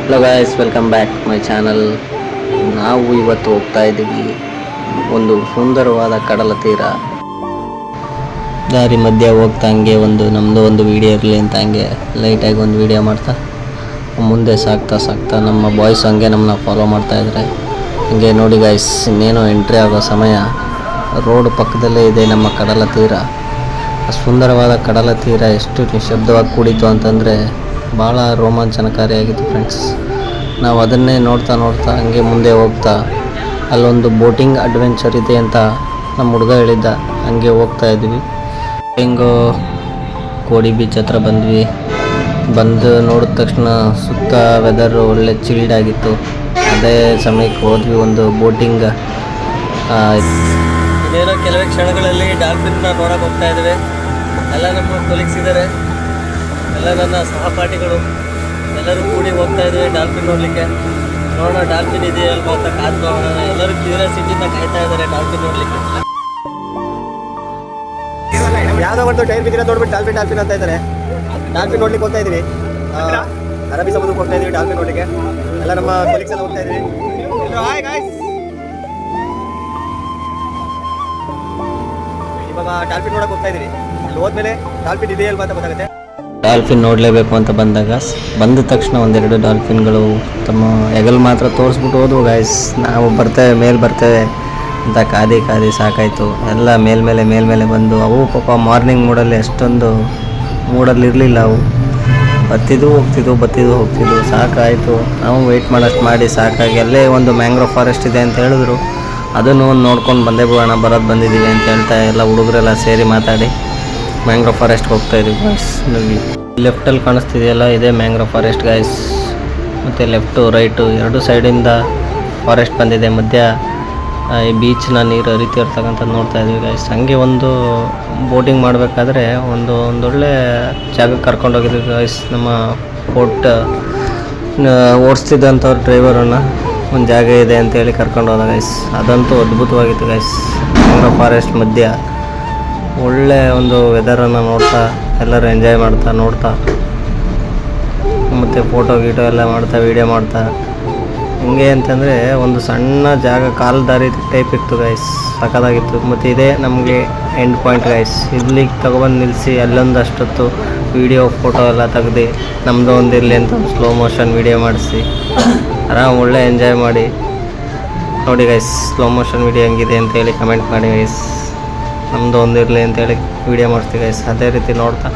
Hello guys, welcome back my channel. ನಾವು ಇವತ್ತು ಹೋಗ್ತಾ ಇದ್ದೀವಿ ಒಂದು ಸುಂದರವಾದ ಕಡಲ ತೀರ. ದಾರಿ ಮಧ್ಯೆ ಹೋಗ್ತಾ ಹಂಗೆ ನಮ್ಮದು ಒಂದು ವಿಡಿಯೋ ಇರಲಿ ಅಂತ ಹಂಗೆ ಲೈಟಾಗಿ ಒಂದು ವಿಡಿಯೋ ಮಾಡ್ತಾ ಮುಂದೆ ಸಾಗ್ತಾ ನಮ್ಮ ಬಾಯ್ಸ್ ಹಂಗೆ ನಮ್ಮನ್ನ ಫಾಲೋ ಮಾಡ್ತಾ ಇದ್ದಾರೆ. ಹಂಗೆ ನೋಡಿ ಗಾಯ್ಸ್, ಇನ್ನೇನು ಎಂಟ್ರಿ ಆಗೋ ಸಮಯ. ರೋಡ್ ಪಕ್ಕದಲ್ಲೇ ಇದೆ ನಮ್ಮ ಕಡಲ ತೀರ. ಸುಂದರವಾದ ಕಡಲ ತೀರ ಎಷ್ಟು ನಿಶಬ್ದವಾಗಿ ಕೂಡಿತು ಅಂತಂದರೆ ಭಾಳ ರೋಮಾಂಚನಕಾರಿಯಾಗಿತ್ತು ಫ್ರೆಂಡ್ಸ್. ನಾವು ಅದನ್ನೇ ನೋಡ್ತಾ ಹಂಗೆ ಮುಂದೆ ಹೋಗ್ತಾ ಅಲ್ಲೊಂದು ಬೋಟಿಂಗ್ ಅಡ್ವೆಂಚರ್ ಇದೆ ಅಂತ ನಮ್ಮ ಹುಡುಗ ಹೇಳಿದ್ದ. ಹಂಗೆ ಹೋಗ್ತಾ ಇದ್ವಿ. ಹೆಂಗೋ ಕೋಡಿ ಬೀಚ್ ಹತ್ರ ಬಂದು ನೋಡಿದ ತಕ್ಷಣ ಸುತ್ತ ವೆದರ್ ಒಳ್ಳೆ ಚಿಲ್ಡ್ ಆಗಿತ್ತು. ಅದೇ ಸಮಯಕ್ಕೆ ಹೋದ್ವಿ ಒಂದು ಬೋಟಿಂಗ್. ಇನ್ನೇನೋ ಕೆಲವೇ ಕ್ಷಣಗಳಲ್ಲಿ ಡಾಲ್ಫಿನ್ನ ನೋಡೋಕೆ ಹೋಗ್ತಾ ಇದ್ದೇವೆ. ಎಲ್ಲ ನಮ್ಮ ಕೊಲೀಗ್ಸ್ ಇದ್ದಾರೆ, ಎಲ್ಲ ನನ್ನ ಸಹಪಾಠಿಗಳು ಎಲ್ಲರೂ ಕೂಡಿ ಹೋಗ್ತಾ ಇದ್ದೀವಿ ಡಾಲ್ಫಿನ್ ನೋಡಲಿಕ್ಕೆ. ನೋಡೋಣ ಡಾಲ್ಫಿನ್ ಇದೆಯಲ್ವಾ ಅಂತ ಕಾದು ನೋಡೋಣ. ಎಲ್ಲರೂ ಕ್ಯೂರಿಯಾಸಿಟಿಯಿಂದ ಕಾಯ್ತಾ ಇದ್ದಾರೆ ಡಾಲ್ಫಿನ್ ನೋಡಲಿಕ್ಕೆ. ಯಾವುದೋ ಒಂದು ಟೈರ್ ಬಿದ್ದಿರೋ ನೋಡ್ಬಿಟ್ಟು ಡಾಲ್ಫಿನ್ ಅಂತ ಇದ್ದಾರೆ. ಡಾಲ್ಫಿನ್ ನೋಡ್ಲಿಕ್ಕೆ ಹೋಗ್ತಾ ಇದೀವಿ. ಅರಬ್ಬಿ ಸಮುದ್ರಕ್ಕೆ ಹೋಗ್ತಾ ಇದೀವಿ ಡಾಲ್ಫಿನ್ ನೋಡ್ಲಿಕ್ಕೆ. ಎಲ್ಲ ನಮ್ಮ ಕೊಲೀಗ್ಸ್ ಎಲ್ಲ ಹೋಗ್ತಾ ಇದೀವಿ. ಇವಾಗ ಡಾಲ್ಫಿನ್ ನೋಡಕ್ಕೆ ಹೋಗ್ತಾ ಇದೀವಿ. ಅಲ್ಲಿ ಹೋದ್ಮೇಲೆ ಡಾಲ್ಫಿನ್ ಇದೆಯಲ್ವಾ ಅಂತ ಗೊತ್ತಾಗುತ್ತೆ. ಡಾಲ್ಫಿನ್ ನೋಡಲೇಬೇಕು ಅಂತ ಬಂದ ತಕ್ಷಣ ಒಂದೆರಡು ಡಾಲ್ಫಿನ್ಗಳು ತಮ್ಮ ಹೆಗಲು ಮಾತ್ರ ತೋರಿಸ್ಬಿಟ್ಟು ಹೋದ್ವು ಗಾಯ್ಸ್. ನಾವು ಮೇಲೆ ಬರ್ತೇವೆ ಅಂತ ಕಾದಿ ಸಾಕಾಯಿತು. ಎಲ್ಲ ಮೇಲ್ಮೇಲೆ ಬಂದು ಅವು ಪಾಪ ಮಾರ್ನಿಂಗ್ ಮೂಡಲ್ಲಿ ಅಷ್ಟೊಂದು ಮೂಡಲ್ಲಿ ಇರಲಿಲ್ಲ. ಅವು ಬತ್ತಿದ್ದು ಹೋಗ್ತಿದ್ವು. ಸಾಕಾಯಿತು. ನಾವು ವೆಯ್ಟ್ ಮಾಡೋಷ್ಟು ಮಾಡಿ ಸಾಕಾಗಿ ಅಲ್ಲೇ ಒಂದು ಮ್ಯಾಂಗ್ರೋವ್ ಫಾರೆಸ್ಟ್ ಇದೆ ಅಂತ ಹೇಳಿದ್ರು. ಅದನ್ನು ಒಂದು ನೋಡ್ಕೊಂಡು ಬಂದಿದ್ದೀವಿ ಅಂತ ಹೇಳ್ತಾ ಎಲ್ಲ ಹುಡುಗರೆಲ್ಲ ಸೇರಿ ಮಾತಾಡಿ ಮ್ಯಾಂಗ್ರೋವ್ ಫಾರೆಸ್ಟ್ಗೆ ಹೋಗ್ತಾ ಇದ್ದೀವಿ ಗಾಯ್ಸ್. ಲೆಫ್ಟಲ್ಲಿ ಕಾಣಿಸ್ತಿದೆಯಲ್ಲ, ಇದೇ ಮ್ಯಾಂಗ್ರೋವ್ ಫಾರೆಸ್ಟ್ ಗಾಯ್ಸ್. ಮತ್ತು ಲೆಫ್ಟು ರೈಟು ಎರಡು ಸೈಡಿಂದ ಫಾರೆಸ್ಟ್ ಬಂದಿದೆ. ಮಧ್ಯ ಈ ಬೀಚ್ನ ನೀರು ಹರಿತಿರ್ತಕ್ಕಂಥ ನೋಡ್ತಾ ಇದ್ವಿ ಗಾಯ್ಸ್. ಹಂಗೆ ಒಂದು ಬೋಟಿಂಗ್ ಮಾಡಬೇಕಾದ್ರೆ ಒಂದೊಳ್ಳೆ ಜಾಗಕ್ಕೆ ಕರ್ಕೊಂಡೋಗಿದ್ವಿ ಗಾಯ್ಸ್. ನಮ್ಮ ಬೋಟ್ ಓಡಿಸ್ತಿದ್ದಂಥವ್ರು ಡ್ರೈವರನ್ನು ಒಂದು ಜಾಗ ಇದೆ ಅಂತೇಳಿ ಕರ್ಕೊಂಡು ಹೋದ ಗಾಯ್ಸ್. ಅದಂತೂ ಅದ್ಭುತವಾಗಿತ್ತು ಗಾಯ್ಸ್. ಮ್ಯಾಂಗ್ರೋವ್ ಫಾರೆಸ್ಟ್ ಮಧ್ಯ ಒಳ್ಳೆ ಒಂದು ವೆದರನ್ನು ನೋಡ್ತಾ ಎಲ್ಲರೂ ಎಂಜಾಯ್ ಮಾಡ್ತಾ ನೋಡ್ತಾ ಮತ್ತು ಫೋಟೋ ಎಲ್ಲ ಮಾಡ್ತಾ ವೀಡಿಯೋ ಮಾಡ್ತಾ. ಹಿಂಗೆ ಅಂತಂದರೆ ಒಂದು ಸಣ್ಣ ಜಾಗ ಕಾಲು ದಾರಿ ಟೈಪ್ ಇತ್ತು ಗೈಸ್. ಸಖತ್ತಾಗಿತ್ತು. ಮತ್ತು ಇದೇ ನಮಗೆ ಎಂಡ್ ಪಾಯಿಂಟ್ ಗೈಸ್. ಇಲ್ಲಿಗೆ ತಗೊಬಂದು ನಿಲ್ಲಿಸಿ ಅಲ್ಲೊಂದಷ್ಟೊತ್ತು ವೀಡಿಯೋ ಫೋಟೋ ಎಲ್ಲ ತೆಗ್ದು ನಮ್ಮದು ಒಂದಿರಲಿ ಅಂತ ಸ್ಲೋ ಮೋಷನ್ ವೀಡಿಯೋ ಮಾಡಿಸಿ ಆರಾಮ್ ಒಳ್ಳೆ ಎಂಜಾಯ್ ಮಾಡಿ. ನೋಡಿ ಗೈಸ್, ಸ್ಲೋ ಮೋಷನ್ ವೀಡಿಯೋ ಹೆಂಗಿದೆ ಅಂತೇಳಿ ಕಮೆಂಟ್ ಮಾಡಿ ಗೈಸ್. ನಮ್ಮದು ಒಂದಿರಲಿ ಅಂತೇಳಿ ವೀಡಿಯೋ ಮಾಡ್ತೀವಿ ಗೈಸ್. ಅದೇ ರೀತಿ ನೋಡ್ತಾ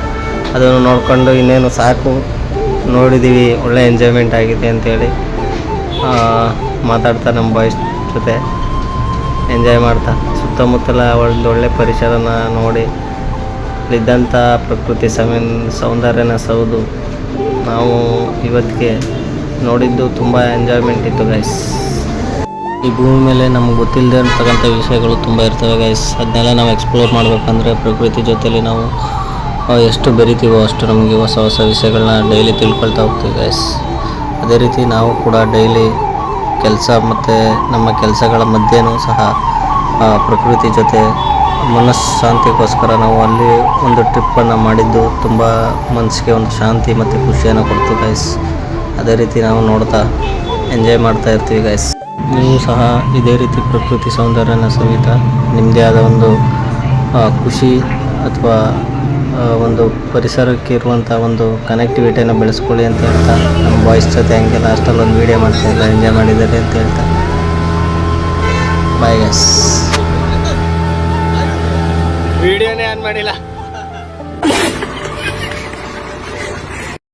ಅದನ್ನು ನೋಡಿಕೊಂಡು ಇನ್ನೇನು ಸಾಕು, ನೋಡಿದ್ದೀವಿ, ಒಳ್ಳೆ ಎಂಜಾಯ್ಮೆಂಟ್ ಆಗಿದೆ ಅಂತೇಳಿ ಮಾತಾಡ್ತಾ ನಮ್ಮ ಬಾಯ್ಸ್ ಜೊತೆ ಎಂಜಾಯ್ ಮಾಡ್ತಾ ಸುತ್ತಮುತ್ತಲ ಒಳ್ಳೆ ಪರಿಸರನ ನೋಡಿ ಅಲ್ಲಿದ್ದಂಥ ಪ್ರಕೃತಿ ಸೌಂದರ್ಯನ ಸೌದು ನಾವು ಇವತ್ತಿಗೆ ನೋಡಿದ್ದು ತುಂಬ ಎಂಜಾಯ್ಮೆಂಟ್ ಇತ್ತು ಗೈಸ್. ಈ ಭೂಮಿ ಮೇಲೆ ನಮ್ಗೆ ಗೊತ್ತಿಲ್ಲದೆ ಇರ್ತಕ್ಕಂಥ ವಿಷಯಗಳು ತುಂಬ ಇರ್ತವೆ ಗೈಸ್. ಅದನ್ನೆಲ್ಲ ನಾವು ಎಕ್ಸ್ಪ್ಲೋರ್ ಮಾಡಬೇಕಂದ್ರೆ ಪ್ರಕೃತಿ ಜೊತೆಲಿ ನಾವು ಎಷ್ಟು ಬೆರಿತೀವೋ ಅಷ್ಟು ನಮಗೆ ಹೊಸ ವಿಷಯಗಳನ್ನ ಡೈಲಿ ತಿಳ್ಕೊಳ್ತಾ ಹೋಗ್ತೀವಿ ಗೈಸ್. ಅದೇ ರೀತಿ ನಾವು ಕೂಡ ಡೈಲಿ ಕೆಲಸ ಮತ್ತು ನಮ್ಮ ಕೆಲಸಗಳ ಮಧ್ಯೆನೂ ಸಹ ಪ್ರಕೃತಿ ಜೊತೆ ಮನಃಶಾಂತಿಗೋಸ್ಕರ ನಾವು ಅಲ್ಲಿ ಒಂದು ಟ್ರಿಪ್ಪನ್ನು ಮಾಡಿದ್ದು ತುಂಬ ಮನಸ್ಸಿಗೆ ಒಂದು ಶಾಂತಿ ಮತ್ತು ಖುಷಿಯನ್ನು ಕೊಡ್ತು ಗೈಸ್. ಅದೇ ರೀತಿ ನಾವು ನೋಡ್ತಾ ಎಂಜಾಯ್ ಮಾಡ್ತಾ ಇರ್ತೀವಿ ಗೈಸ್. ನೀವು ಸಹ ಇದೇ ರೀತಿ ಪ್ರಕೃತಿ ಸೌಂದರ್ಯನ ಸವಿತಾ ನಿಮ್ಮದೇ ಆದ ಒಂದು ಖುಷಿ ಅಥವಾ ಒಂದು ಪರಿಸರಕ್ಕೆ ಇರುವಂಥ ಒಂದು ಕನೆಕ್ಟಿವಿಟಿಯನ್ನು ಬೆಳೆಸ್ಕೊಳ್ಳಿ ಅಂತ ಹೇಳ್ತಾ ನಮ್ಮ ಬಾಯ್ಸ್ ಜೊತೆ ಹಂಗೆ ಲಾಸ್ಟಲ್ಲಿ ಒಂದು ವೀಡಿಯೋ ಮಾಡ್ತಾಯಿಲ್ಲ ಎಂಜಾಯ್ ಮಾಡಿದ್ದಾರೆ ಅಂತ ಹೇಳ್ತಾ ಬಾಯ್ ಗೈಸ್. ವಿಡಿಯೋನೇ ಆನ್ ಮಾಡಿಲ್ಲ.